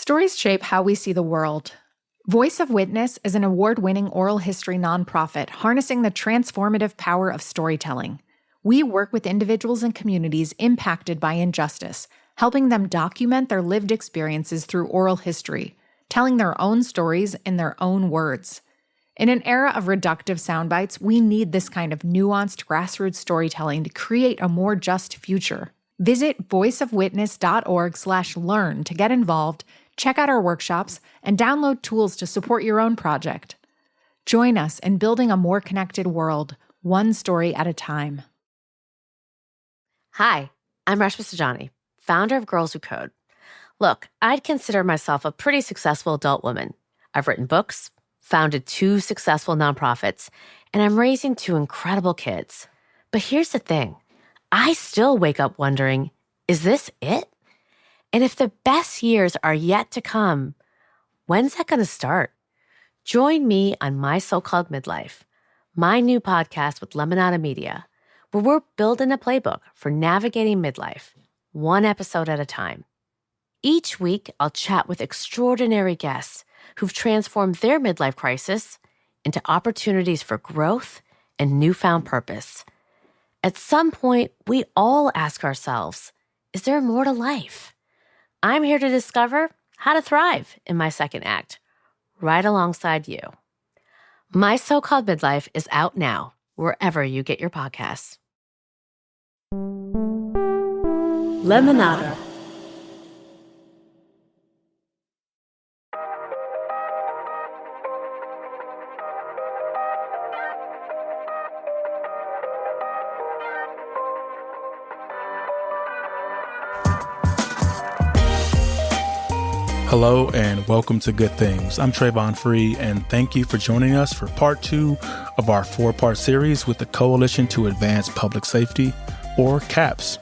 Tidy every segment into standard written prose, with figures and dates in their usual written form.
Stories shape how we see the world. Voice of Witness is an award-winning oral history nonprofit harnessing the transformative power of storytelling. We work with individuals and communities impacted by injustice, helping them document their lived experiences through oral history, telling their own stories in their own words. In an era of reductive sound bites, we need this kind of nuanced grassroots storytelling to create a more just future. Visit voiceofwitness.org/learn to get involved, check out our workshops, and download tools to support your own project. Join us in building a more connected world, one story at a time. Hi, I'm Rashmi Sajani, founder of Girls Who Code. Look, I'd consider myself a pretty successful adult woman. I've written books, founded 2 successful nonprofits, and I'm raising 2 incredible kids. But here's the thing. I still wake up wondering, is this it? And if the best years are yet to come, when's that going to start? Join me on My So-Called Midlife, my new podcast with Lemonada Media, where we're building a playbook for navigating midlife, one episode at a time. Each week, I'll chat with extraordinary guests who've transformed their midlife crisis into opportunities for growth and newfound purpose. At some point, we all ask ourselves, is there more to life? I'm here to discover how to thrive in my second act, right alongside you. My So-Called Midlife is out now, wherever you get your podcasts. Lemonada. Hello and welcome to Good Things. I'm Travon Free, and thank you for joining us for part 2 of our 4-part series with the Coalition to Advance Public Safety, or CAPS.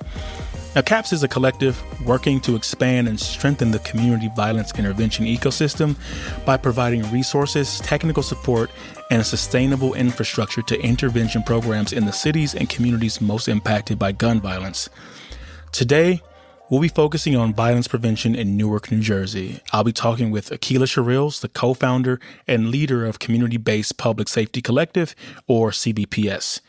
Now, CAPS is a collective working to expand and strengthen the community violence intervention ecosystem by providing resources, technical support, and a sustainable infrastructure to intervention programs in the cities and communities most impacted by gun violence. Today, we'll be focusing on violence prevention in Newark, New Jersey. I'll be talking with Aqeela Sherrills, the co-founder and leader of Community-Based Public Safety Collective, or CBPS.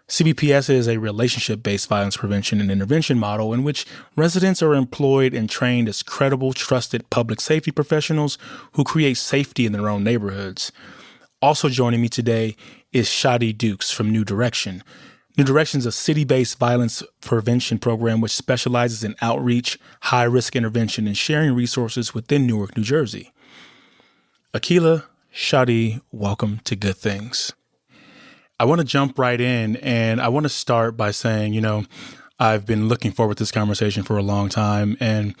CBPS is a relationship-based violence prevention and intervention model in which residents are employed and trained as credible, trusted public safety professionals who create safety in their own neighborhoods. Also joining me today is Shadee Dukes from New Direction. New Direction is a city-based violence prevention program which specializes in outreach, high-risk intervention, and sharing resources within Newark, New Jersey. Aqeela, Shadee, welcome to Good Things. I want to jump right in, and I want to start by saying, I've been looking forward to this conversation for a long time, and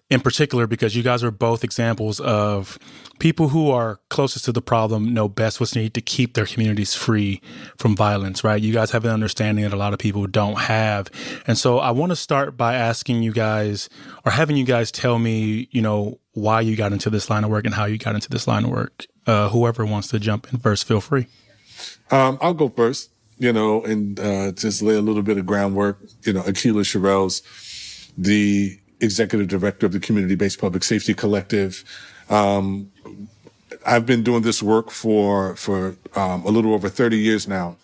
in particular because you guys are both examples of people who are closest to the problem, know best what's needed to keep their communities free from violence, right? You guys have an understanding that a lot of people don't have. And so I want to start by asking you guys, or having you guys tell me, why you got into this line of work and how you got into this line of work. Whoever wants to jump in first, feel free. I'll go first, and just lay a little bit of groundwork. Aqeela Sherrills, the executive director of the Community-Based Public Safety Collective. I've been doing this work for a little over 30 years now.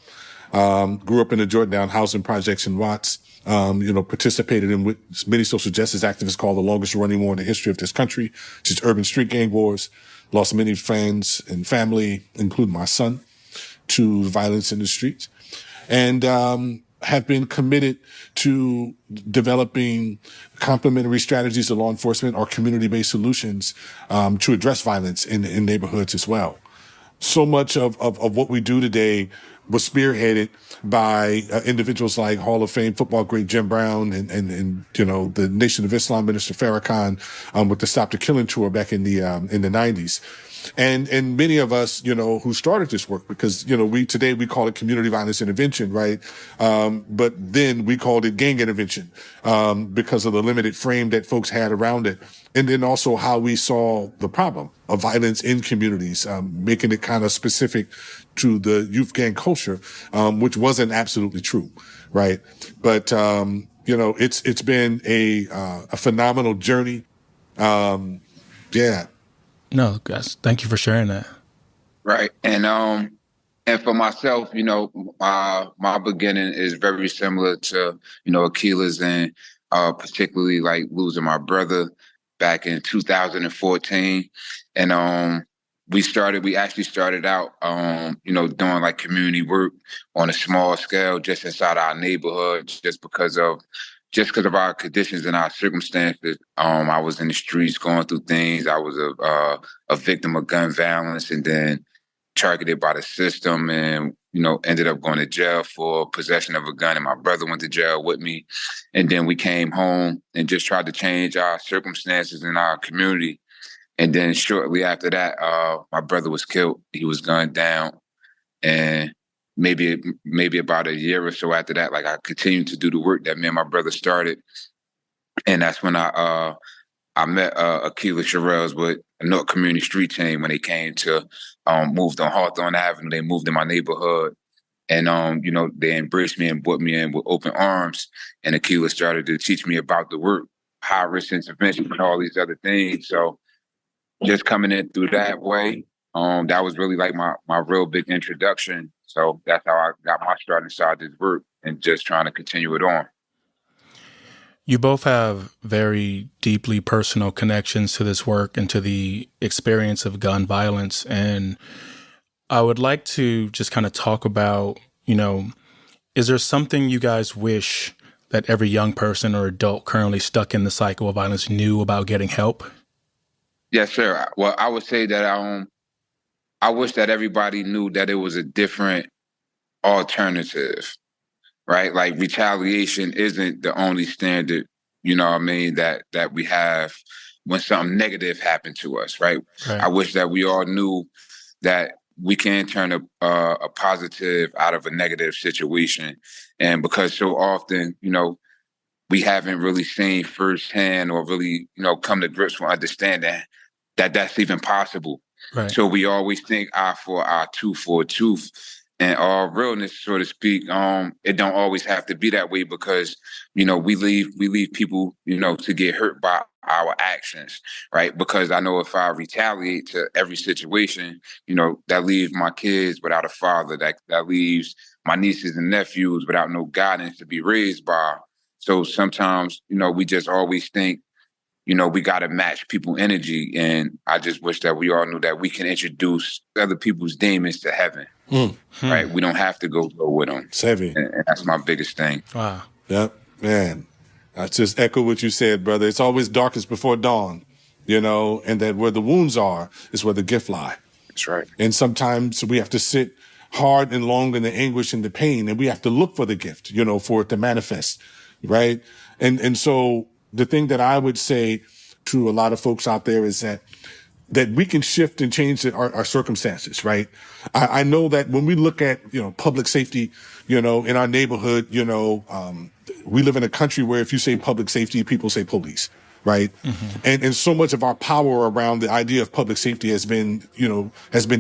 Grew up in the Jordan housing projects in Watts. Participated in what many social justice activists call the longest running war in the history of this country, which is urban street gang wars. Lost many friends and family, including my son, to violence in the streets. And have been committed to developing complementary strategies to law enforcement or community-based solutions to address violence in neighborhoods as well. So much of what we do today was spearheaded by individuals like Hall of Fame football great Jim Brown and the Nation of Islam Minister Farrakhan with the Stop the Killing tour back in the 90s. And many of us, who started this work, because, today we call it community violence intervention, right? But then we called it gang intervention, because of the limited frame that folks had around it. And then also how we saw the problem of violence in communities, making it kind of specific to the youth gang culture, which wasn't absolutely true, right? But, it's been a phenomenal journey. Yeah. No, guys, thank you for sharing that. Right. And for myself, my beginning is very similar to, Aqeela's, and particularly like losing my brother back in 2014. And we actually started out, doing like community work on a small scale just inside our neighborhood, just because of our conditions and our circumstances. I was in the streets going through things. I was a victim of gun violence, and then targeted by the system, and ended up going to jail for possession of a gun, and my brother went to jail with me. And then we came home and just tried to change our circumstances in our community. And then shortly after that, my brother was killed. He was gunned down. And maybe about a year or so after that, like, I continued to do the work that me and my brother started. And that's when I met Aqeela Sherrills with a Newark community street chain when they came to moved on Hawthorne Avenue. They moved in my neighborhood. And, they embraced me and brought me in with open arms. And Aqeela started to teach me about the work, high-risk intervention, and all these other things. So just coming in through that way, that was really like my real big introduction. So that's how I got my start inside this work and just trying to continue it on. You both have very deeply personal connections to this work and to the experience of gun violence. And I would like to just kind of talk about, is there something you guys wish that every young person or adult currently stuck in the cycle of violence knew about getting help? Yes, sir. Well, I would say that I wish that everybody knew that it was a different alternative, right? Like, retaliation isn't the only standard, that we have when something negative happened to us, right? I wish that we all knew that we can turn a positive out of a negative situation. And because so often, we haven't really seen firsthand or really, come to grips with understanding that that's even possible. Right. So we always think eye for eye, tooth for a tooth. And all realness, so to speak, it don't always have to be that way, because, we leave people, to get hurt by our actions, right? Because I know if I retaliate to every situation, that leaves my kids without a father, that leaves my nieces and nephews without no guidance to be raised by. So sometimes, we just always think, we got to match people's energy. And I just wish that we all knew that we can introduce other people's demons to heaven. Right? We don't have to go with them. It's heavy. And that's my biggest thing. Wow. Yep, man. I just echo what you said, brother. It's always darkest before dawn, and that where the wounds are is where the gift lie. That's right. And sometimes we have to sit hard and long in the anguish and the pain, and we have to look for the gift, for it to manifest, right? And so the thing that I would say to a lot of folks out there is that we can shift and change our circumstances, right? I know that when we look at, public safety, in our neighborhood, we live in a country where if you say public safety, people say police, right? Mm-hmm. And so much of our power around the idea of public safety has been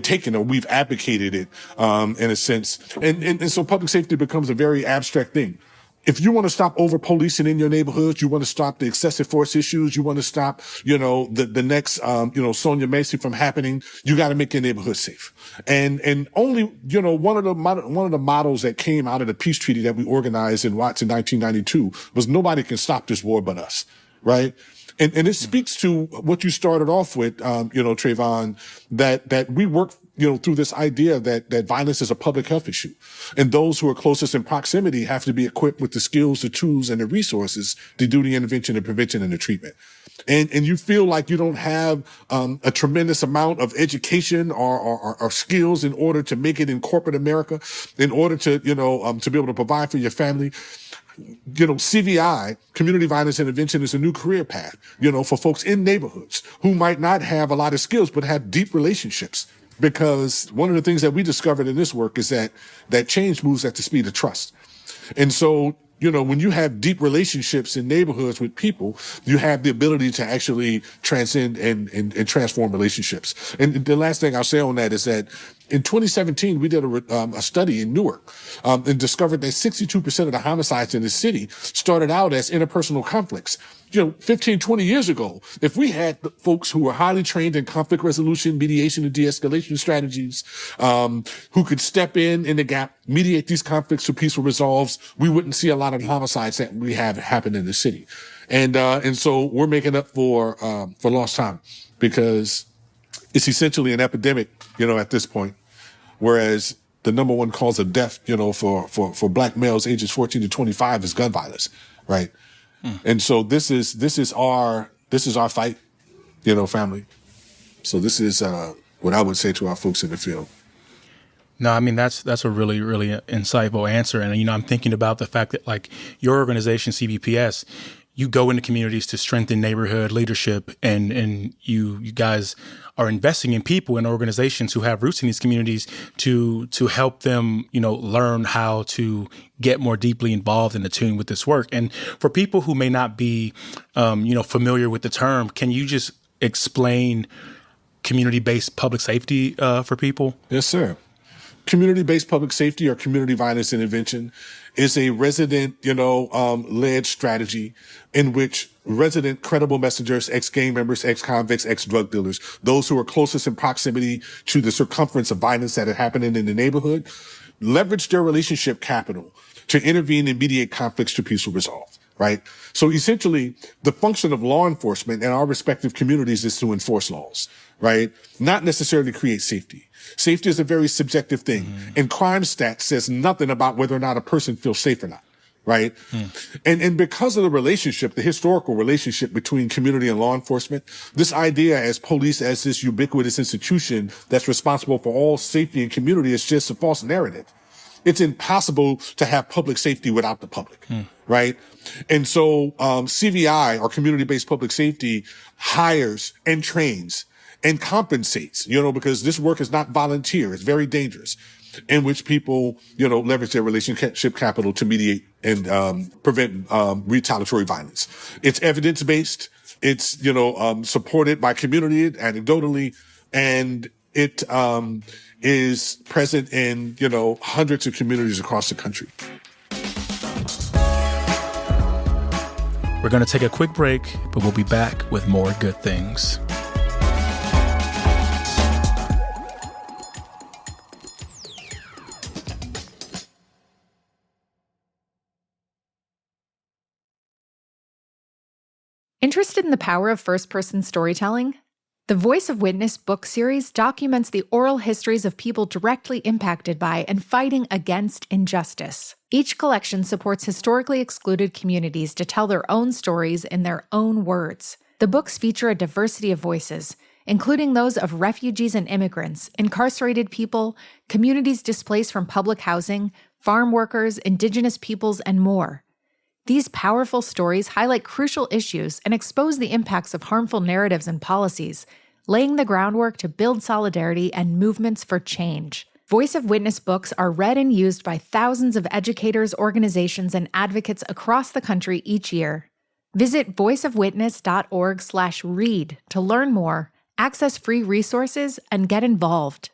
taken, or we've advocated it, in a sense. And so public safety becomes a very abstract thing. If you want to stop over policing in your neighborhood, you want to stop the excessive force issues, you want to stop, the next, Sonia Macy from happening, you got to make your neighborhood safe. And only, one of the models that came out of the peace treaty that we organized in Watts in 1992 was nobody can stop this war but us, right? And it speaks to what you started off with, Travon, that we work, through this idea that violence is a public health issue. And those who are closest in proximity have to be equipped with the skills, the tools, and the resources to do the intervention, the prevention, and the treatment. And you feel like you don't have a tremendous amount of education or skills in order to make it in corporate America, in order to, to be able to provide for your family. CVI, community violence intervention, is a new career path, for folks in neighborhoods who might not have a lot of skills, but have deep relationships. Because one of the things that we discovered in this work is that change moves at the speed of trust. And so, when you have deep relationships in neighborhoods with people, you have the ability to actually transcend and transform relationships. And the last thing I'll say on that is that In 2017, we did a study in Newark and discovered that 62% of the homicides in the city started out as interpersonal conflicts. 15, 20 years ago, if we had folks who were highly trained in conflict resolution, mediation, and de-escalation strategies, who could step in the gap, mediate these conflicts to peaceful resolves, we wouldn't see a lot of homicides that we have happen in the city. And so we're making up for lost time, because it's essentially an epidemic, at this point. Whereas the number one cause of death, for black males ages 14 to 25 is gun violence, right? And so this is our fight, family. So this is what I would say to our folks in the field. No, I mean, that's a really, really insightful answer. And, I'm thinking about the fact that, like, your organization, CBPS, you go into communities to strengthen neighborhood leadership, and you guys are investing in people and organizations who have roots in these communities to help them, learn how to get more deeply involved and attuned with this work. And for people who may not be, familiar with the term, can you just explain community-based public safety for people? Yes, sir. Community-based public safety, or community violence intervention, is a resident, led strategy in which resident credible messengers, ex-gang members, ex-convicts, ex-drug dealers, those who are closest in proximity to the circumference of violence that are happening in the neighborhood, leverage their relationship capital to intervene and mediate conflicts to peaceful resolve. Right? So essentially, the function of law enforcement in our respective communities is to enforce laws, right? Not necessarily create safety. Safety is a very subjective thing. And crime stats says nothing about whether or not a person feels safe or not, right? And because of the historical relationship between community and law enforcement, this idea as police as this ubiquitous institution that's responsible for all safety in community is just a false narrative. It's impossible to have public safety without the public, right? And so CVI, or community-based public safety, hires and trains and compensates, because this work is not volunteer. It's very dangerous, in which people, leverage their relationship capital to mediate and prevent retaliatory violence. It's evidence-based. It's, supported by community anecdotally, and it is present in, hundreds of communities across the country. We're going to take a quick break, but we'll be back with more good things. Interested in the power of first-person storytelling? The Voice of Witness book series documents the oral histories of people directly impacted by and fighting against injustice. Each collection supports historically excluded communities to tell their own stories in their own words. The books feature a diversity of voices, including those of refugees and immigrants, incarcerated people, communities displaced from public housing, farm workers, indigenous peoples, and more. These powerful stories highlight crucial issues and expose the impacts of harmful narratives and policies, laying the groundwork to build solidarity and movements for change. Voice of Witness books are read and used by thousands of educators, organizations, and advocates across the country each year. Visit voiceofwitness.org/read to learn more, access free resources, and get involved.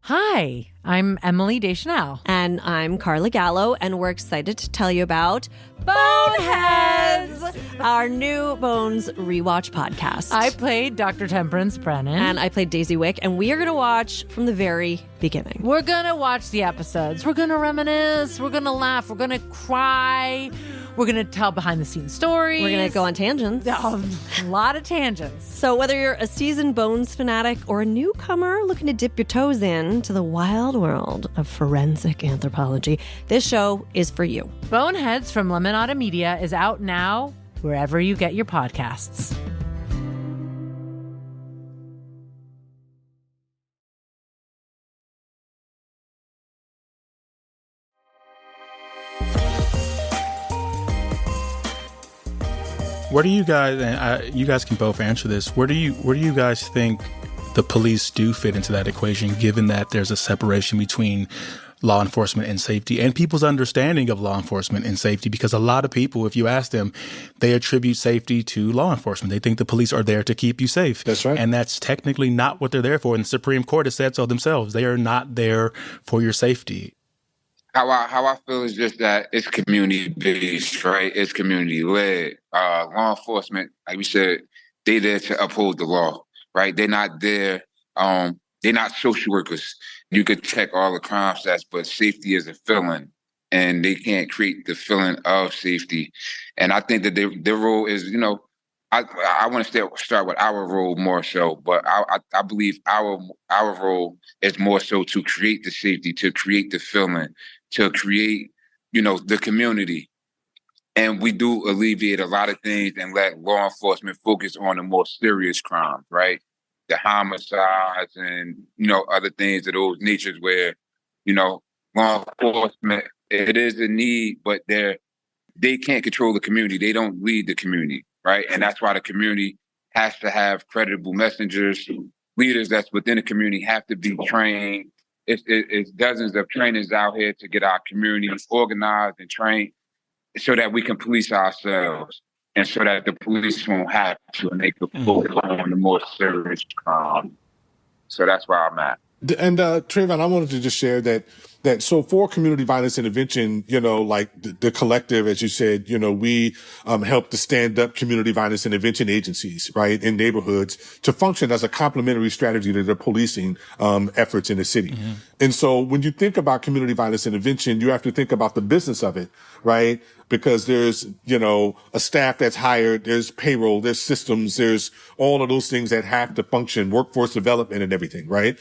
Hi, I'm Emily Deschanel. And I'm Carla Gallo, and we're excited to tell you about Boneheads, our new Bones rewatch podcast. I played Dr. Temperance Brennan. And I played Daisy Wick, and we are going to watch from the very beginning. We're going to watch the episodes. We're going to reminisce. We're going to laugh. We're going to cry. We're going to tell behind-the-scenes stories. We're going to go on tangents. A lot of tangents. So whether you're a seasoned Bones fanatic or a newcomer looking to dip your toes into the wild world of forensic anthropology, this show is for you. Boneheads from Lemonada Media is out now wherever you get your podcasts. Where do you guys, and you guys can both answer this, where do you guys think the police do fit into that equation, given that there's a separation between law enforcement and safety and people's understanding of law enforcement and safety, because a lot of people, if you ask them, they attribute safety to law enforcement. They think the police are there to keep you safe. That's right. And that's technically not what they're there for. And the Supreme Court has said so themselves. They are not there for your safety. How I feel is just that it's community based, right? It's community led. Law enforcement, like we said, they there to uphold the law, right? They're not there. They're not social workers. You could check all the crime stats, but safety is a feeling, and they can't create the feeling of safety. And I think that their role is, I want to start with our role more so, but I believe our role is more so to create the safety, to create the feeling, to create, the community. And we do alleviate a lot of things and let law enforcement focus on the more serious crimes, right? The homicides and, other things of those natures where, law enforcement, it is a need, but they can't control the community. They don't lead the community, right? And that's why the community has to have credible messengers. Leaders that's within the community have to be trained. It's dozens of trainers out here to get our community organized and trained so that we can police ourselves and so that the police won't have to, and they can focus on the more serious crime. So that's where I'm at. And Travon, I wanted to just share that so for community violence intervention, like the collective, as you said, we help to stand up community violence intervention agencies, right, in neighborhoods to function as a complementary strategy to the policing efforts in the city. Mm-hmm. And so when you think about community violence intervention, you have to think about the business of it, right? Because there's, a staff that's hired, there's payroll, there's systems, there's all of those things that have to function, workforce development and everything, right?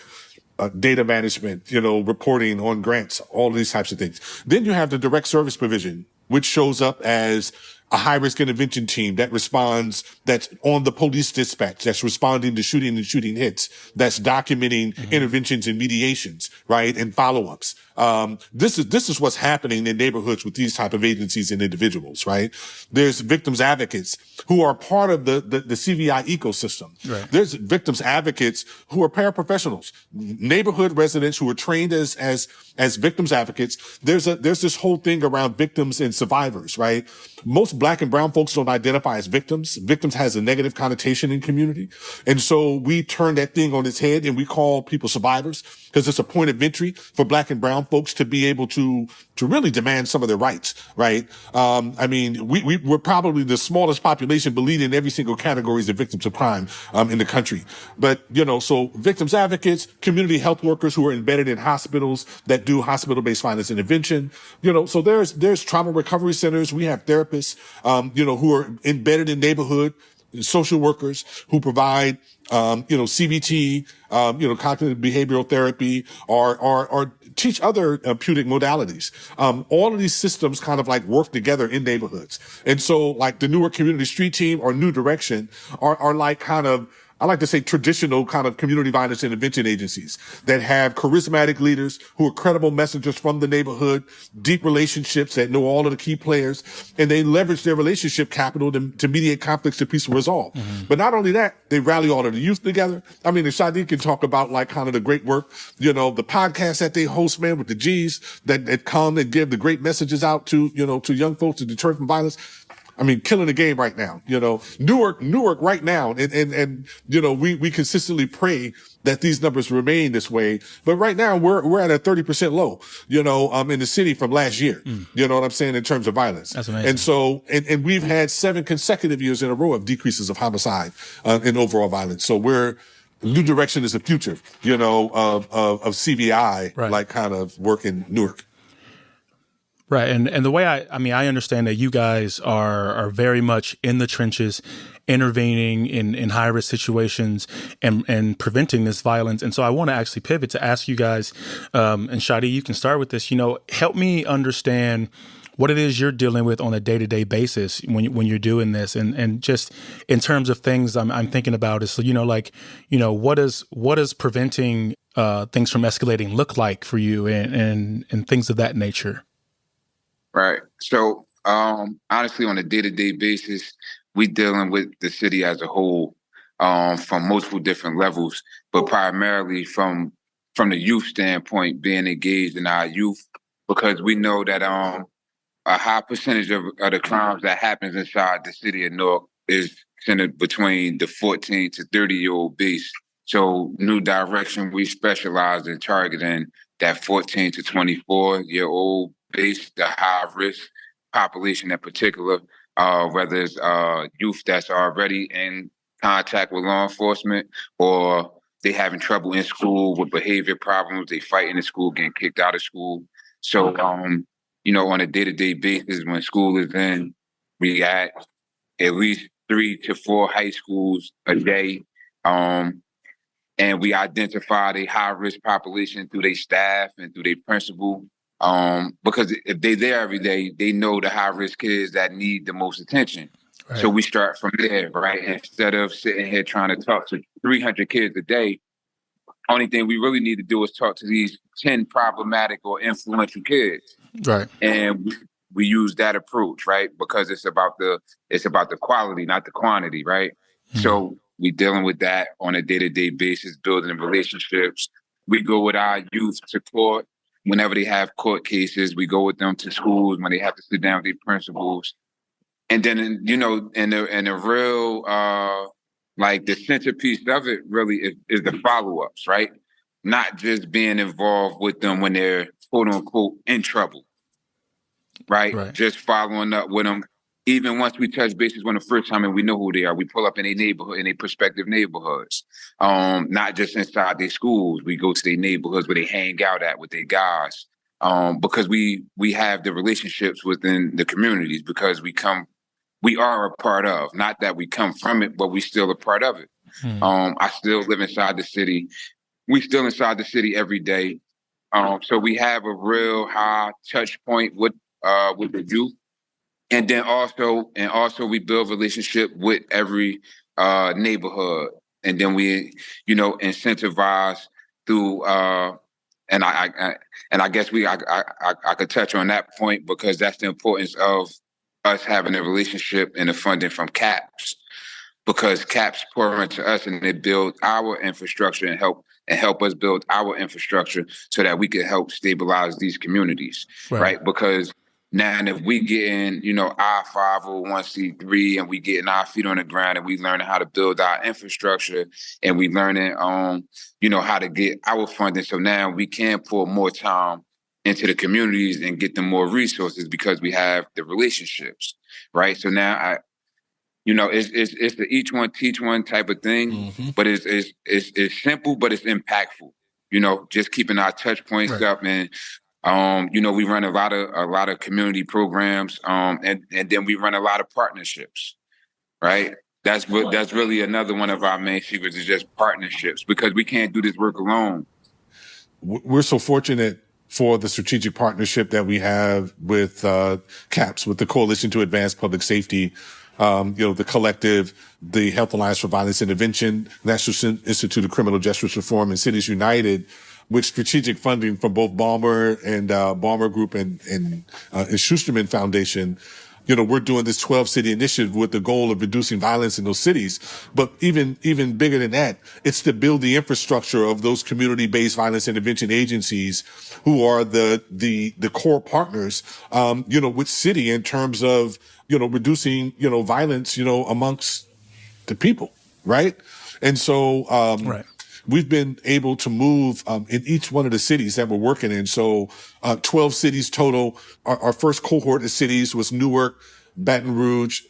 Data management, reporting on grants, all of these types of things. Then you have the direct service provision, which shows up as a high-risk intervention team that responds, that's on the police dispatch, that's responding to shooting and shooting hits, that's documenting interventions and mediations, right, and follow-ups. This is what's happening in neighborhoods with these type of agencies and individuals, right? There's victims advocates who are part of the CVI ecosystem. Right. There's victims advocates who are paraprofessionals, neighborhood residents who are trained as victims advocates. There's this whole thing around victims and survivors, right? Most Black and brown folks don't identify as victims. Victims has a negative connotation in community. And so we turn that thing on its head and we call people survivors because it's a point of entry for Black and brown folks to be able to really demand some of their rights, right? We're probably the smallest population, but lead in every single category of victims of crime, in the country. But, so victims advocates, community health workers who are embedded in hospitals that do hospital-based violence intervention, so there's trauma recovery centers. We have therapists, who are embedded in neighborhood, social workers who provide, CBT, cognitive behavioral therapy or teach other therapeutic modalities. All of these systems kind of like work together in neighborhoods. And so like the Newark Community Street Team or New Direction are like kind of, I like to say traditional kind of community violence intervention agencies that have charismatic leaders who are credible messengers from the neighborhood, deep relationships that know all of the key players, and they leverage their relationship capital to mediate conflicts to peaceful resolve. Mm-hmm. But not only that, they rally all of the youth together. I mean, and Shadee can talk about like kind of the great work, the podcast that they host, man, with the G's that come and give the great messages out to young folks to deter from violence. I mean, killing the game right now, Newark right now. And we consistently pray that these numbers remain this way. But right now we're at a 30% low, in the city from last year. You know what I'm saying? In terms of violence. That's amazing. And so, and we've had 7 consecutive years in a row of decreases of homicide, and overall violence. So New Direction is the future, of CVI, right, like kind of work in Newark. Right. And the way I understand that you guys are very much in the trenches, intervening in high risk situations and preventing this violence. And so I want to actually pivot to ask you guys, and Shadee, you can start with this, help me understand what it is you're dealing with on a day-to-day basis when you're doing this. And just in terms of things I'm thinking about is, what does preventing things from escalating look like for you and things of that nature? Right. So, honestly, on a day-to-day basis, we dealing with the city as a whole, from multiple different levels, but primarily from from the youth standpoint, being engaged in our youth, because we know that a high percentage of the crimes that happens inside the city of Newark is centered between the 14 to 30-year-old base. So New Direction, we specialize in targeting that 14 to 24-year-old base, the high-risk population in particular, whether it's youth that's already in contact with law enforcement or they having trouble in school with behavior problems, they fighting in school, getting kicked out of school. So, on a day-to-day basis, when school is in, we at least 3 to 4 high schools a day. And we identify the high-risk population through their staff and through their principal. Because if they're there every day, they know the high-risk kids that need the most attention. Right. So we start from there, right? Instead of sitting here trying to talk to 300 kids a day, only thing we really need to do is talk to these 10 problematic or influential kids. Right. And we use that approach, right? Because it's about the quality, not the quantity, right? Mm-hmm. So we dealing with that on a day-to-day basis, building relationships. We go with our youth to court whenever they have court cases. We go with them to schools when they have to sit down with their principals. And then, in the real, the centerpiece of it really is the follow-ups, right? Not just being involved with them when they're, quote unquote, in trouble, right? Just following up with them. Even once we touch bases on the first time and we know who they are, we pull up in a neighborhood, in their prospective neighborhoods. Not just inside their schools. We go to their neighborhoods where they hang out at with their guys. Because we have the relationships within the communities because we are a part of, not that we come from it, but we still a part of it. I still live inside the city. We still inside the city every day. So we have a real high touch point with the youth. And then also we build relationship with every neighborhood. And then we, incentivize through and I guess I could touch on that point because that's the importance of us having a relationship and the funding from CAPS, because CAPS pour into us and they build our infrastructure and help us build our infrastructure so that we can help stabilize these communities, right? Because now if we get in, our 501c3 and we getting our feet on the ground and we learning how to build our infrastructure and we learning, how to get our funding. So now we can pour more time into the communities and get them more resources because we have the relationships, right? So now it's the each one teach one type of thing, but it's simple, but it's impactful. Just keeping our touch points up, and we run a lot of community programs, and then we run a lot of partnerships, right? That's really another one of our main secrets is just partnerships because we can't do this work alone. We're so fortunate for the strategic partnership that we have with CAPS, with the Coalition to Advance Public Safety, the collective, the Health Alliance for Violence Intervention, National Institute of Criminal Justice Reform, and Cities United, with strategic funding from both Balmer and Balmer Group and Schusterman Foundation. We're doing this 12-city initiative with the goal of reducing violence in those cities. But even bigger than that, it's to build the infrastructure of those community-based violence intervention agencies who are the core partners, with city in terms of, reducing, violence, amongst the people, right? And so, we've been able to move in each one of the cities that we're working in. So 12 cities total. Our first cohort of cities was Newark, Baton Rouge,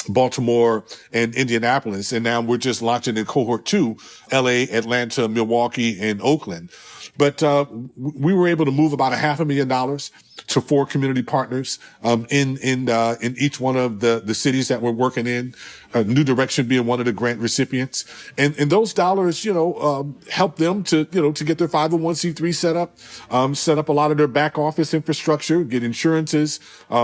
Baltimore, and Indianapolis. And now we're just launching in cohort 2, LA, Atlanta, Milwaukee, and Oakland. But we were able to move about $500,000 to 4 community partners in each one of the cities that we're working in. New Direction being one of the grant recipients, and those dollars, help them to get their 501c3 set up a lot of their back office infrastructure, get insurances,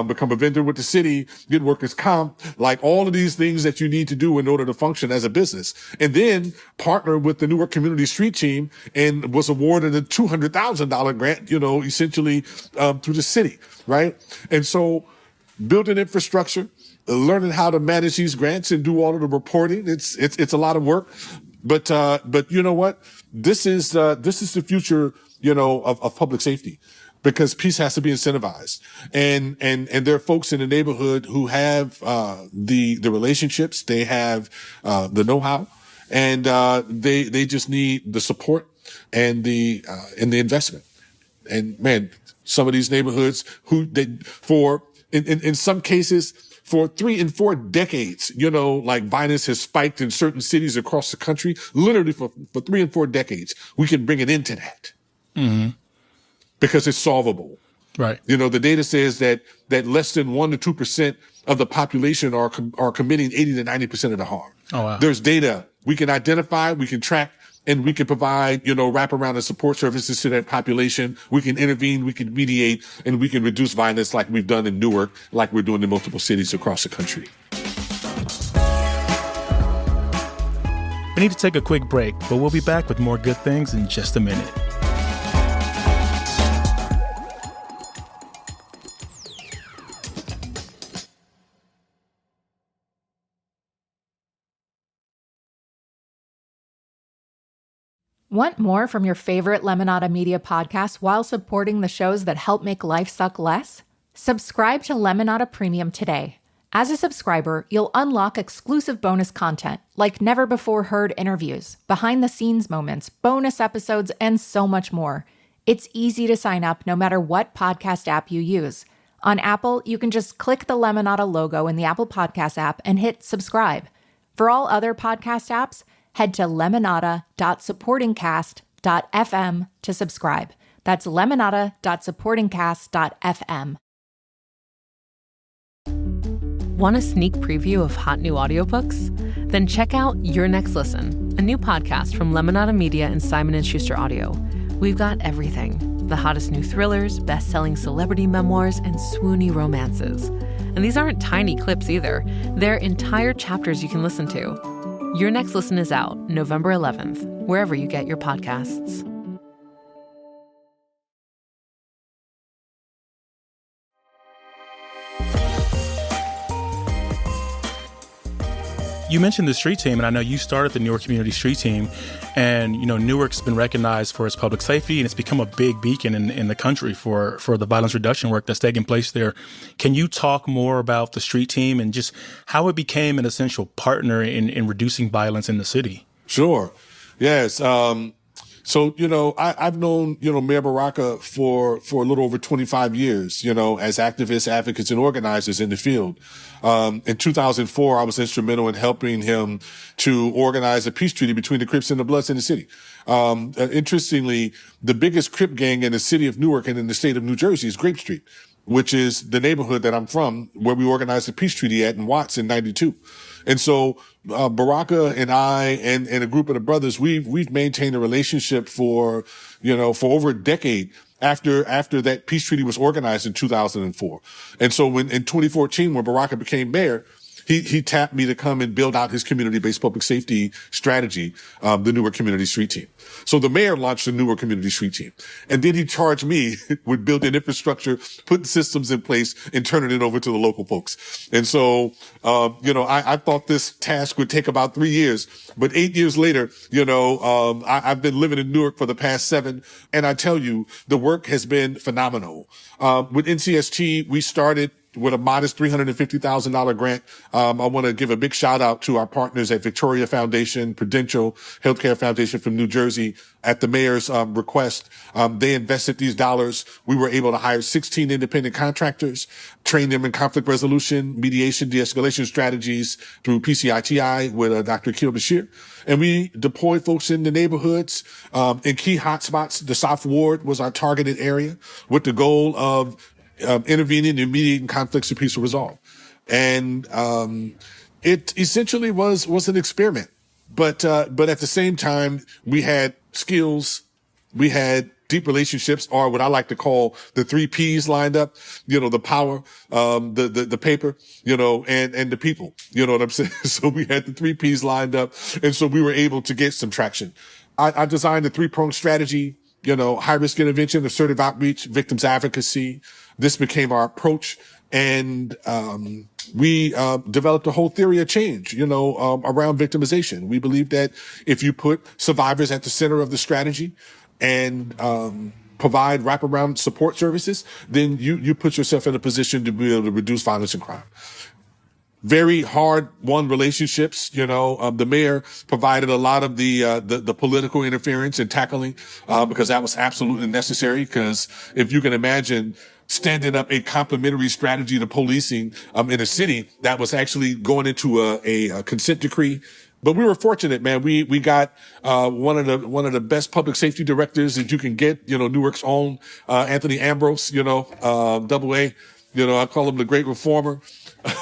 become a vendor with the city, get workers' comp, like all of these things that you need to do in order to function as a business, and then partner with the Newark Community Street Team and was awarded a $200,000 grant, essentially through the city, right? And so building infrastructure, learning how to manage these grants and do all of the reporting. It's a lot of work. But you know what? This is the future, of public safety, because peace has to be incentivized. And there are folks in the neighborhood who have, the relationships, they have, the know-how, and, they just need the support and the investment. And man, some of these neighborhoods in some cases, for 3 and 4 decades, like violence has spiked in certain cities across the country, literally for 3 and 4 decades. We can bring an end to that. Mm-hmm. Because it's solvable. Right. The data says that less than 1% to 2% of the population are committing 80 to 90% of the harm. Oh, wow. There's data we can identify, we can track, and we can provide, wraparound and support services to that population. We can intervene, we can mediate, and we can reduce violence like we've done in Newark, like we're doing in multiple cities across the country. We need to take a quick break, but we'll be back with more good things in just a minute. Want more from your favorite Lemonada Media podcasts while supporting the shows that help make life suck less? Subscribe to Lemonada Premium today. As a subscriber, you'll unlock exclusive bonus content like never-before-heard interviews, behind-the-scenes moments, bonus episodes, and so much more. It's easy to sign up no matter what podcast app you use. On Apple, you can just click the Lemonada logo in the Apple Podcast app and hit subscribe. For all other podcast apps, head to lemonada.supportingcast.fm to subscribe. That's lemonada.supportingcast.fm. Want a sneak preview of hot new audiobooks? Then check out Your Next Listen, a new podcast from Lemonada Media and Simon & Schuster Audio. We've got everything. The hottest new thrillers, best-selling celebrity memoirs, and swoony romances. And these aren't tiny clips either. They're entire chapters you can listen to. Your Next Listen is out November 11th, wherever you get your podcasts. You mentioned the street team, and I know you started the Newark Community Street Team, and Newark's been recognized for its public safety, and it's become a big beacon in the country for the violence reduction work that's taking place there. Can you talk more about the street team and just how it became an essential partner in reducing violence in the city? Sure. Yes. So, I've known, Mayor Baraka for a little over 25 years, as activists, advocates, and organizers in the field. In 2004, I was instrumental in helping him to organize a peace treaty between the Crips and the Bloods in the city. Interestingly, the biggest Crip gang in the city of Newark and in the state of New Jersey is Grape Street, which is the neighborhood that I'm from, where we organized the peace treaty in Watts in 92. And so, Baraka and I and a group of the brothers, we've maintained a relationship for over a decade after that peace treaty was organized in 2004. And so in 2014, when Baraka became mayor, he tapped me to come and build out his community-based public safety strategy, the Newark Community Street Team. So the mayor launched the Newark Community Street Team. And then he charged me with building infrastructure, putting systems in place, and turning it over to the local folks. And so, I thought this task would take about 3 years, but 8 years later, I've been living in Newark for the past 7. And I tell you, the work has been phenomenal. With NCST, we started with a modest $350,000 grant. I want to give a big shout out to our partners at Victoria Foundation, Prudential Healthcare Foundation from New Jersey. At the mayor's request, they invested these dollars. We were able to hire 16 independent contractors, train them in conflict resolution, mediation, de-escalation strategies through PCITI with Dr. Aqeela Sherrills. And we deployed folks in the neighborhoods, in key hotspots. The South Ward was our targeted area with the goal of intervening and mediating conflicts to peaceful resolve. And it essentially was an experiment. But at the same time, we had skills, we had deep relationships, or what I like to call the 3 Ps lined up, the power, the paper, and the people, you know what I'm saying? So we had the 3 Ps lined up. And so we were able to get some traction. I designed a 3-pronged strategy, high risk intervention, assertive outreach, victims advocacy. This became our approach. And we developed a whole theory of change, around victimization. We believe that if you put survivors at the center of the strategy and provide wraparound support services, then you put yourself in a position to be able to reduce violence and crime. Very hard-won relationships. The mayor provided a lot of the political interference and tackling, because that was absolutely necessary. Because if you can imagine standing up a complementary strategy to policing, in a city that was actually going into a consent decree. But we were fortunate, man. We got, one of the best public safety directors that you can get, Newark's own, Anthony Ambrose, double A. I call him the great reformer.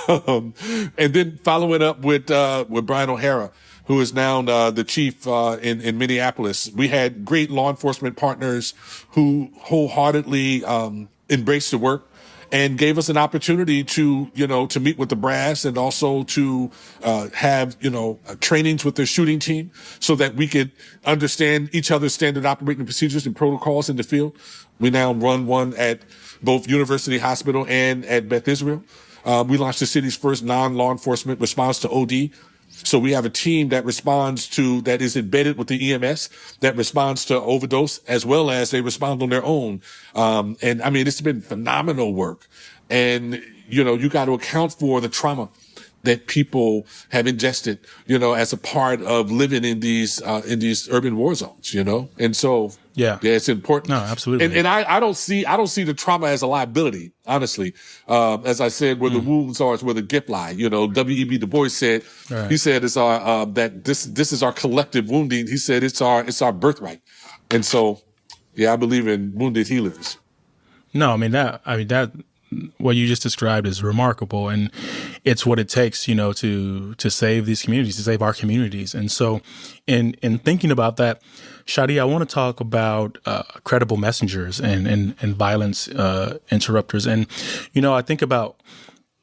And then following up with Brian O'Hara, who is now the chief in Minneapolis. We had great law enforcement partners who wholeheartedly embraced the work and gave us an opportunity to meet with the brass and also to have trainings with their shooting team so that we could understand each other's standard operating procedures and protocols in the field. We now run one at both University Hospital and at Beth Israel. We launched the city's first non-law enforcement response to OD. So we have a team that is embedded with the EMS, that responds to overdose as well as they respond on their own. And I mean, it's been phenomenal work. And, you got to account for the trauma that people have ingested, as a part of living in these urban war zones, And so, yeah, it's important. No, absolutely. And I don't see the trauma as a liability, honestly. As I said, where the wounds are is where the gift lie. W.E.B. Du Bois said, right. He said it's our, that this is our collective wounding. He said it's our birthright. And so, yeah, I believe in wounded healers. No, I mean that what you just described is remarkable, and it's what it takes, to save these communities, to save our communities. And so in thinking about that, Shadee, I want to talk about credible messengers and violence interrupters. And, I think about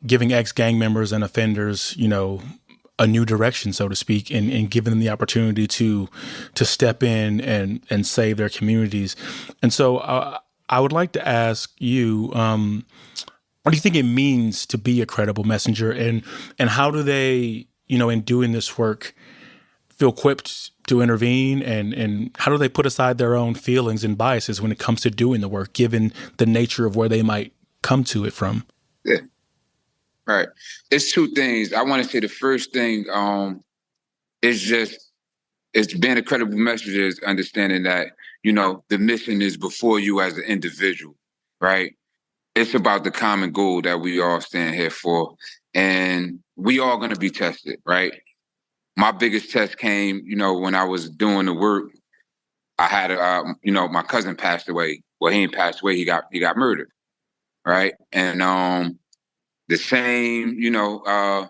giving ex-gang members and offenders, a new direction, so to speak, and giving them the opportunity to step in and save their communities. And so I would like to ask you, what do you think it means to be a credible messenger, and how do they, in doing this work, feel equipped to intervene, and how do they put aside their own feelings and biases when it comes to doing the work, given the nature of where they might come to it from? Yeah. Right. It's two things. I want to say the first thing it's being a credible messenger is understanding that, the mission is before you as an individual, right? It's about the common goal that we all stand here for. And we all going to be tested, right? My biggest test came, when I was doing the work. I had, my cousin passed away. Well, he didn't pass away. He got murdered, right? And the same, the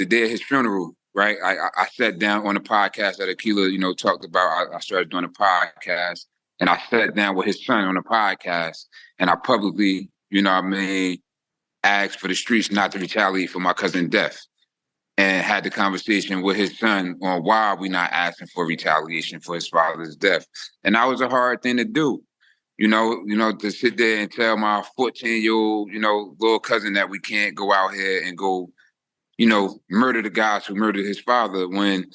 day of his funeral, right? I sat down on a podcast that Aqeela, talked about. I started doing a podcast, and I sat down with his son on a podcast, and I publicly, asked for the streets not to retaliate for my cousin's death, and had the conversation with his son on why we not asking for retaliation for his father's death. And that was a hard thing to do, to sit there and tell my 14-year-old, little cousin that we can't go out here and go, murder the guys who murdered his father when,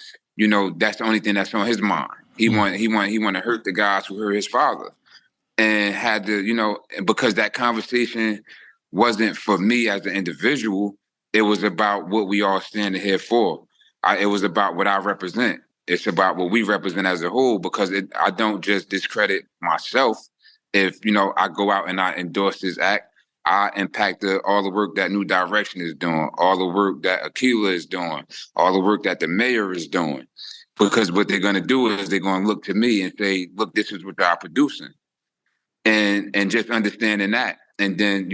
that's the only thing that's on his mind. He want to hurt the guys who hurt his father. And had to, because that conversation wasn't for me as an individual, it was about what we all stand here for. It was about what I represent. It's about what we represent as a whole, because I don't just discredit myself. If, I go out and I endorse this act, I impact all the work that New Direction is doing, all the work that Aqeela is doing, all the work that the mayor is doing. Because what they're going to do is they're going to look to me and say, look, this is what they're producing. And just understanding that. And then,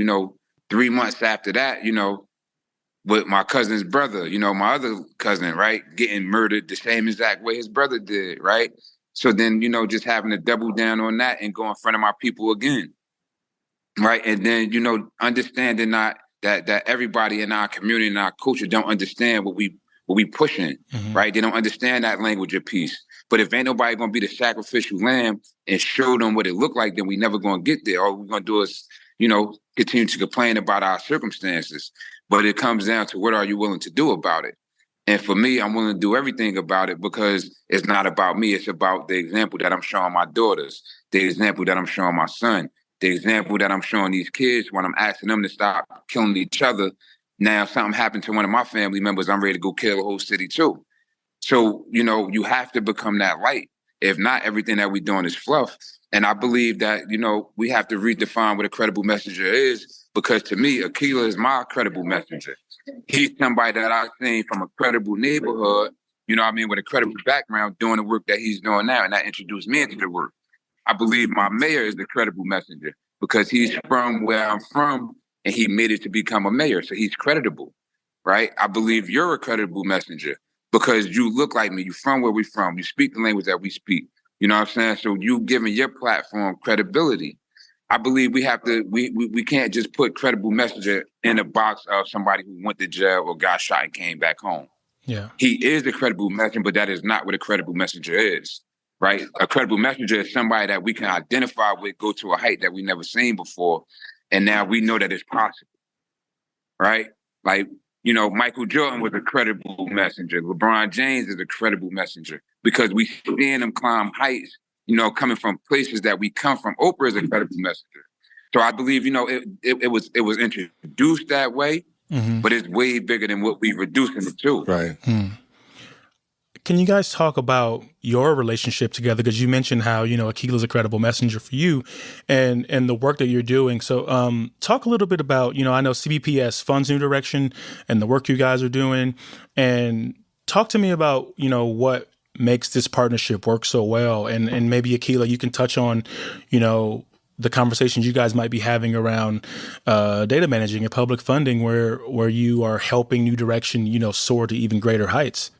3 months after that, with my cousin's brother, my other cousin, right, getting murdered the same exact way his brother did, right? So then, just having to double down on that and go in front of my people again, right? And then, understanding that everybody in our community and our culture don't understand what we pushing, right? They don't understand that language of peace. But if ain't nobody going to be the sacrificial lamb and show them what it looked like, then we never going to get there. All we're going to do is, continue to complain about our circumstances. But it comes down to what are you willing to do about it? And for me, I'm willing to do everything about it because it's not about me. It's about the example that I'm showing my daughters, the example that I'm showing my son, the example that I'm showing these kids when I'm asking them to stop killing each other. Now, if something happened to one of my family members, I'm ready to go kill the whole city too. So, you have to become that light. If not, everything that we're doing is fluff. And I believe that, we have to redefine what a credible messenger is, because to me, Aqeela is my credible messenger. He's somebody that I've seen from a credible neighborhood, with a credible background doing the work that he's doing now. And that introduced me into the work. I believe my mayor is the credible messenger because he's from where I'm from and he made it to become a mayor. So he's creditable, right? I believe you're a credible messenger because you look like me. You're from where we're from. You speak the language that we speak. You know what I'm saying? So you giving your platform credibility. I believe we have to, we can't just put credible messenger in a box of somebody who went to jail or got shot and came back home. Yeah. He is a credible messenger, but that is not what a credible messenger is, right? A credible messenger is somebody that we can identify with, go to a height that we never seen before. And now we know that it's possible, right? Like, Michael Jordan was a credible messenger. LeBron James is a credible messenger because we seeing them climb heights, coming from places that we come from. Oprah is a credible messenger. So I believe, it was introduced that way, but it's way bigger than what we reducing it to. Right. Can you guys talk about your relationship together? Because you mentioned how, Aqeela's a credible messenger for you and the work that you're doing. So talk a little bit about, I know CBPS funds New Direction and the work you guys are doing. And talk to me about, what makes this partnership work so well. And maybe, Aqeela, you can touch on, the conversations you guys might be having around data managing and public funding where you are helping New Direction, soar to even greater heights.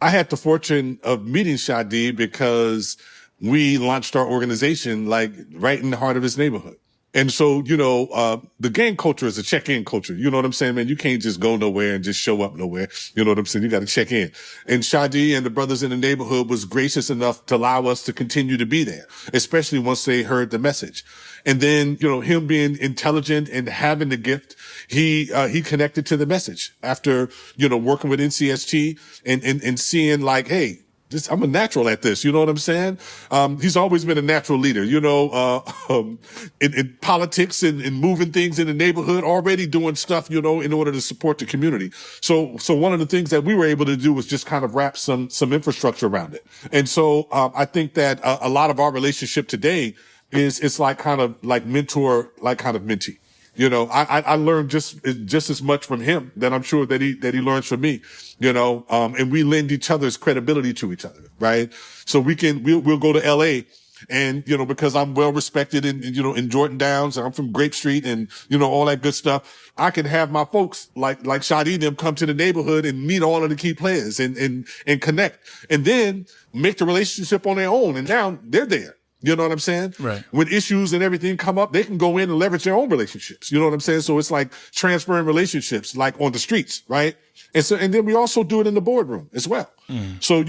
I had the fortune of meeting Shadee because we launched our organization right in the heart of his neighborhood. And so, the gang culture is a check-in culture. You know what I'm saying, man? You can't just go nowhere and just show up nowhere. You know what I'm saying? You got to check in. And Shadee and the brothers in the neighborhood was gracious enough to allow us to continue to be there, especially once they heard the message. And then, him being intelligent and having the gift, he connected to the message after, working with NCST and seeing hey, I'm a natural at this. You know what I'm saying? He's always been a natural leader, in politics and moving things in the neighborhood, already doing stuff, in order to support the community. So one of the things that we were able to do was just kind of wrap some infrastructure around it. And so, I think that a lot of our relationship today it's kind of mentor, kind of mentee. I learned just as much from him that I'm sure that he learns from me, and we lend each other's credibility to each other, right? So we'll go to LA and, because I'm well respected in Jordan Downs and I'm from Grape Street and, all that good stuff, I can have my folks like Shadee them come to the neighborhood and meet all of the key players and connect and then make the relationship on their own. And now they're there. You know what I'm saying? Right. When issues and everything come up, they can go in and leverage their own relationships. You know what I'm saying? So it's like transferring relationships, on the streets, right? And then we also do it in the boardroom as well. So,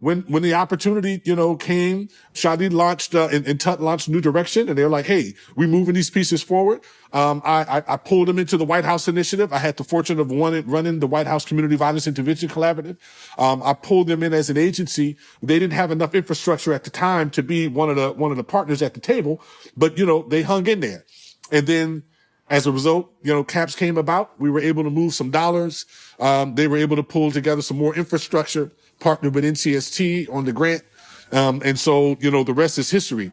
when the opportunity, came, Shadee launched, and Tut launched New Direction, and they're like, hey, we moving these pieces forward. I pulled them into the White House initiative. I had the fortune of running the White House Community Violence Intervention Collaborative. I pulled them in as an agency. They didn't have enough infrastructure at the time to be one of the partners at the table, but, they hung in there. And then, as a result, CAPS came about. We were able to move some dollars. They were able to pull together some more infrastructure, partnered with NCST on the grant. And so, the rest is history.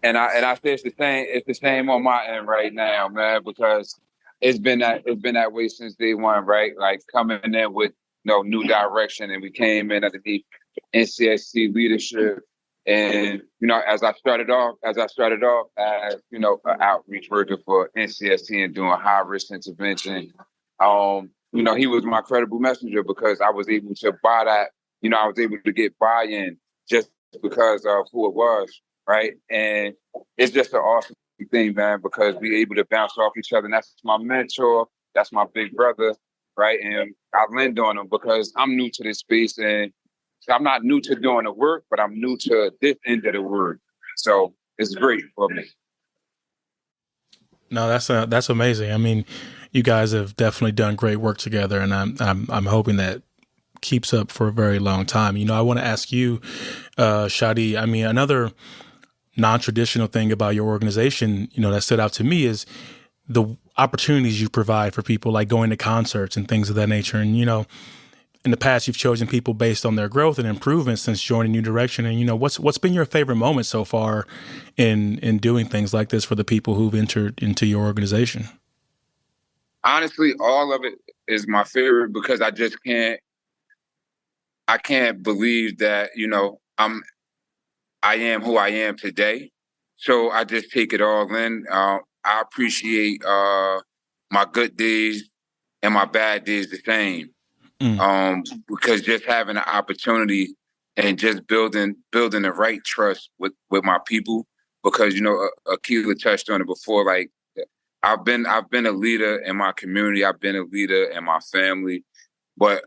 And I say it's the same on my end right now, man, because it's been that way since day one, right? Like coming in with new direction, and we came in underneath NCST leadership. And, as I started off as, an outreach worker for NCST and doing high risk intervention, he was my credible messenger because I was able to buy that, I was able to get buy-in just because of who it was, right? And it's just an awesome thing, man, because we're able to bounce off each other. And that's my mentor. That's my big brother, right? And I lend on him because I'm new to this space and So I'm not new to doing the work, but I'm new to this end of the work. So it's great for me. No, that's amazing. I mean, you guys have definitely done great work together, and I'm hoping that keeps up for a very long time. You know, I want to ask you, Shadee. I mean, another non-traditional thing about your organization, you know, that stood out to me is the opportunities you provide for people, like going to concerts and things of that nature. And, you know, in the past, you've chosen people based on their growth and improvement since joining New Direction. And, you know, what's been your favorite moment so far in doing things like this for the people who've entered into your organization? Honestly, all of it is my favorite because I can't believe that, you know, I am who I am today. So I just take it all in. I appreciate my good days and my bad days the same. Because just having an opportunity and just building the right trust with my people. Because, you know, Aqeela touched on it before. Like, I've been a leader in my community. I've been a leader in my family, but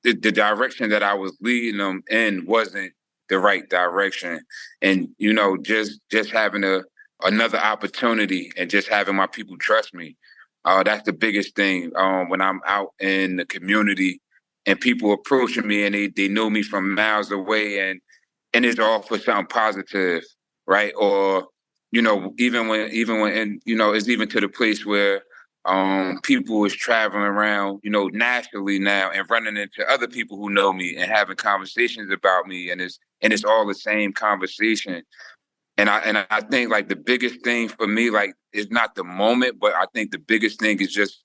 the direction that I was leading them in wasn't the right direction. And, you know, just having another opportunity and just having my people trust me. That's the biggest thing. When I'm out in the community and people approaching me and they know me from miles away and it's all for something positive, right? Or, you know, even when, and, you know, it's even to the place where people is traveling around, you know, nationally now and running into other people who know me and having conversations about me, and it's all the same conversation. And I think like the biggest thing for me, like, is not the moment, but I think the biggest thing is just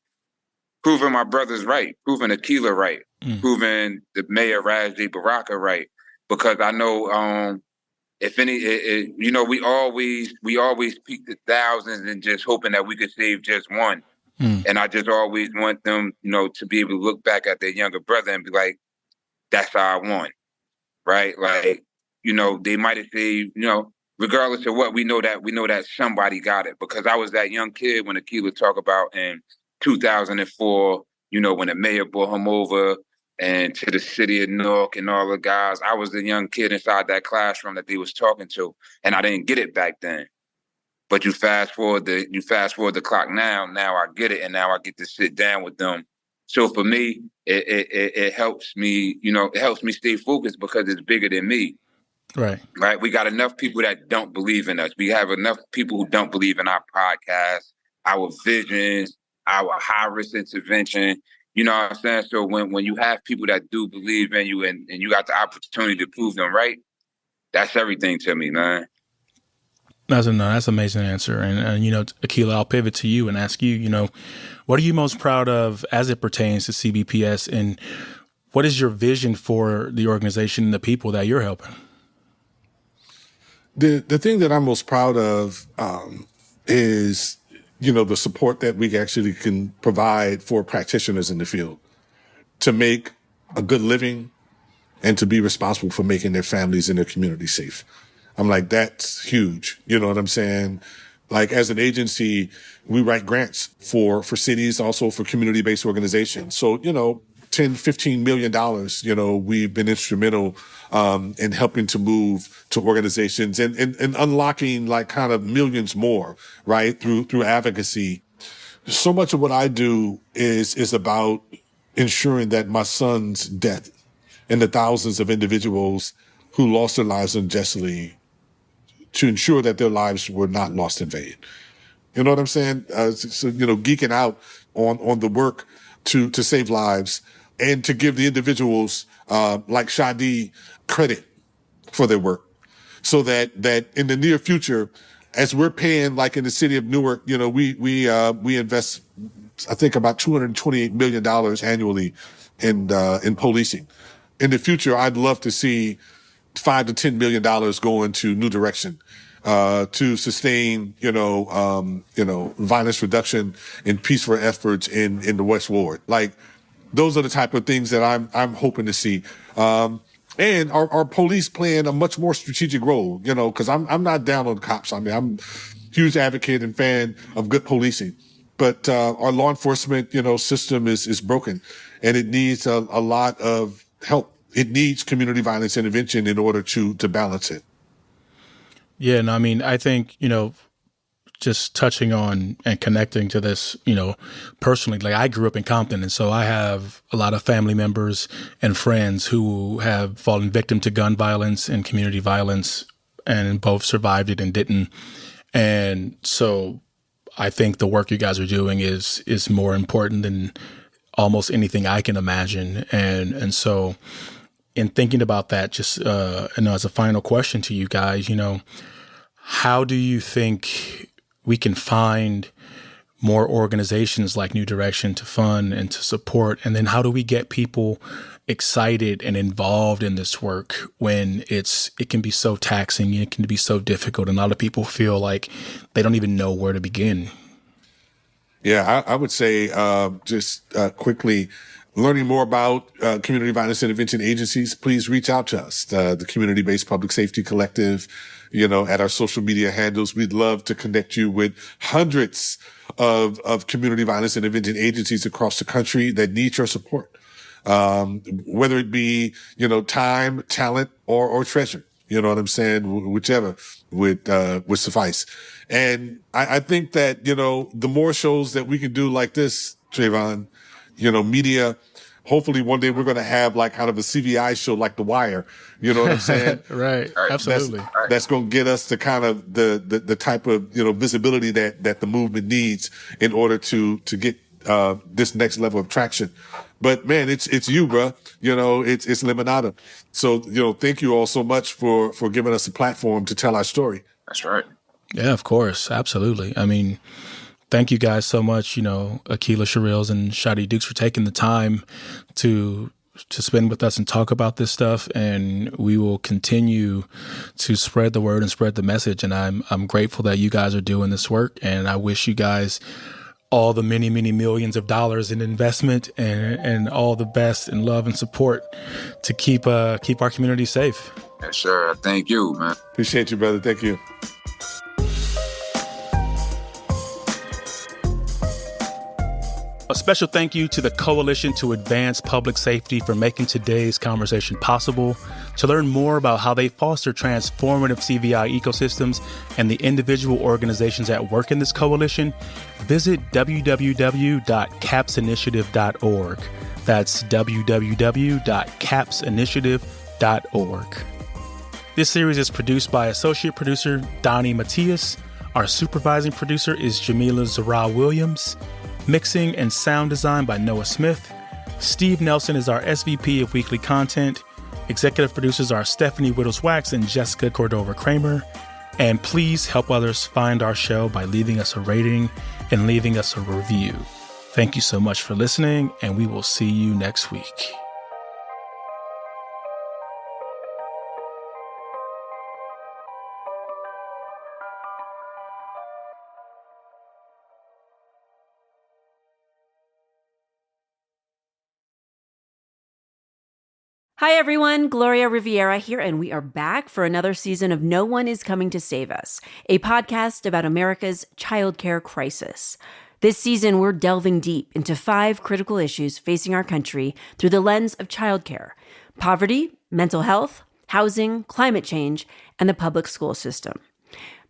proving my brothers right, proving Aqeela right, proving the mayor Rajdi Baraka right, because I know if any, you know, we always peak the thousands and just hoping that we could save just one. And I just always want them, you know, to be able to look back at their younger brother and be like, that's how I won, right? Like, you know, they might have said, you know, regardless of what, we know that somebody got it. Because I was that young kid when Aqeela talked about in 2004, you know, when the mayor brought him over and to the city of Newark and all the guys. I was the young kid inside that classroom that they was talking to, and I didn't get it back then. But you fast forward the clock now. Now I get it, and now I get to sit down with them. So for me, it helps me. You know, it helps me stay focused because it's bigger than me. Right. Right. We got enough people that don't believe in us. We have enough people who don't believe in our podcast, our visions, our high risk intervention. You know what I'm saying? So when you have people that do believe in you and you got the opportunity to prove them right, that's everything to me, man. That's an amazing answer. And, you know, Aqeela, I'll pivot to you and ask you, you know, what are you most proud of as it pertains to CBPS, and what is your vision for the organization and the people that you're helping? The thing that I'm most proud of is, you know, the support that we actually can provide for practitioners in the field to make a good living and to be responsible for making their families and their community safe. I'm like, that's huge. You know what I'm saying? Like, as an agency, we write grants for cities, also for community-based organizations. So, you know, $10-15 million, you know, we've been instrumental in helping to move to organizations and unlocking like kind of millions more, right, through advocacy. So much of what I do is about ensuring that my son's death and the thousands of individuals who lost their lives unjustly, to ensure that their lives were not lost in vain. You know what I'm saying? So, you know, geeking out on the work to save lives and to give the individuals like Shadee credit for their work, so that in the near future, as we're paying, like in the city of Newark, you know, we invest, I think, about $228 million annually in policing. In the future, I'd love to see $5 to $10 million going to New Direction, to sustain, violence reduction and peaceful efforts in the West Ward. Like, those are the type of things that I'm hoping to see. And our police playing a much more strategic role, you know, because I'm not down on the cops. I mean, I'm a huge advocate and fan of good policing. But our law enforcement, you know, system is broken, and it needs a lot of help it needs community violence intervention in order to balance it. Yeah, and I mean, I think, just touching on and connecting to this, personally, like I grew up in Compton. And so I have a lot of family members and friends who have fallen victim to gun violence and community violence, and both survived it and didn't. And so I think the work you guys are doing is more important than almost anything I can imagine. And so in thinking about that, just, as a final question to you guys, how do you think we can find more organizations like New Direction to fund and to support? And then how do we get people excited and involved in this work when it can be so taxing, it can be so difficult, and a lot of people feel like they don't even know where to begin? Yeah, I would say just quickly, learning more about community violence intervention agencies, please reach out to us, the Community-Based Public Safety Collective, at our social media handles. We'd love to connect you with hundreds of community violence intervention agencies across the country that need your support, whether it be, time, talent, or treasure. You know what I'm saying? Whichever would suffice. And I think that, the more shows that we can do like this, Travon, media, hopefully one day we're going to have like kind of a CVI show like The Wire. You know what I'm saying? Right. Absolutely. That's going to get us to kind of the type of, visibility that the movement needs in order to get this next level of traction. But man, it's you, bro. It's Lemonada. So, thank you all so much for giving us a platform to tell our story. That's right. Yeah, of course. Absolutely. I mean, thank you guys so much, Aqeela Sherrills and Shadee Dukes, for taking the time to spend with us and talk about this stuff. And we will continue to spread the word and spread the message. And I'm grateful that you guys are doing this work. And I wish you guys all the many, many millions of dollars in investment and all the best and love and support to keep our community safe. Yes, sir. Thank you, man. Appreciate you, brother. Thank you. A special thank you to the Coalition to Advance Public Safety for making today's conversation possible. To learn more about how they foster transformative CVI ecosystems and the individual organizations at work in this coalition, visit www.capsinitiative.org. That's www.capsinitiative.org. This series is produced by associate producer Donnie Matias. Our supervising producer is Jamila Zara Williams. Mixing and sound design by Noah Smith. Steve Nelson is our SVP of Weekly Content. Executive producers are Stephanie Whittles-Wax and Jessica Cordova-Kramer. And please help others find our show by leaving us a rating and leaving us a review. Thank you so much for listening, and we will see you next week. Hi, everyone. Gloria Riviera here, and we are back for another season of No One is Coming to Save Us, a podcast about America's childcare crisis. This season, we're delving deep into 5 critical issues facing our country through the lens of childcare: poverty, mental health, housing, climate change, and the public school system.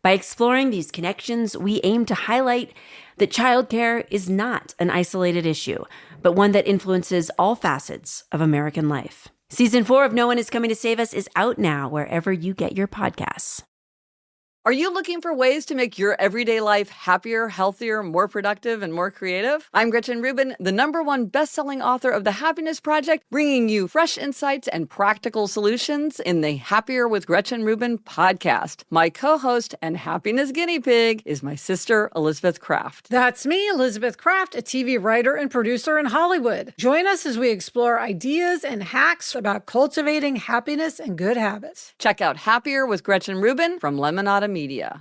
By exploring these connections, we aim to highlight that childcare is not an isolated issue, but one that influences all facets of American life. Season 4 of No One is Coming to Save Us is out now wherever you get your podcasts. Are you looking for ways to make your everyday life happier, healthier, more productive, and more creative? I'm Gretchen Rubin, the #1 best-selling author of The Happiness Project, bringing you fresh insights and practical solutions in the Happier with Gretchen Rubin podcast. My co-host and happiness guinea pig is my sister, Elizabeth Kraft. That's me, Elizabeth Kraft, a TV writer and producer in Hollywood. Join us as we explore ideas and hacks about cultivating happiness and good habits. Check out Happier with Gretchen Rubin from Lemonada Media.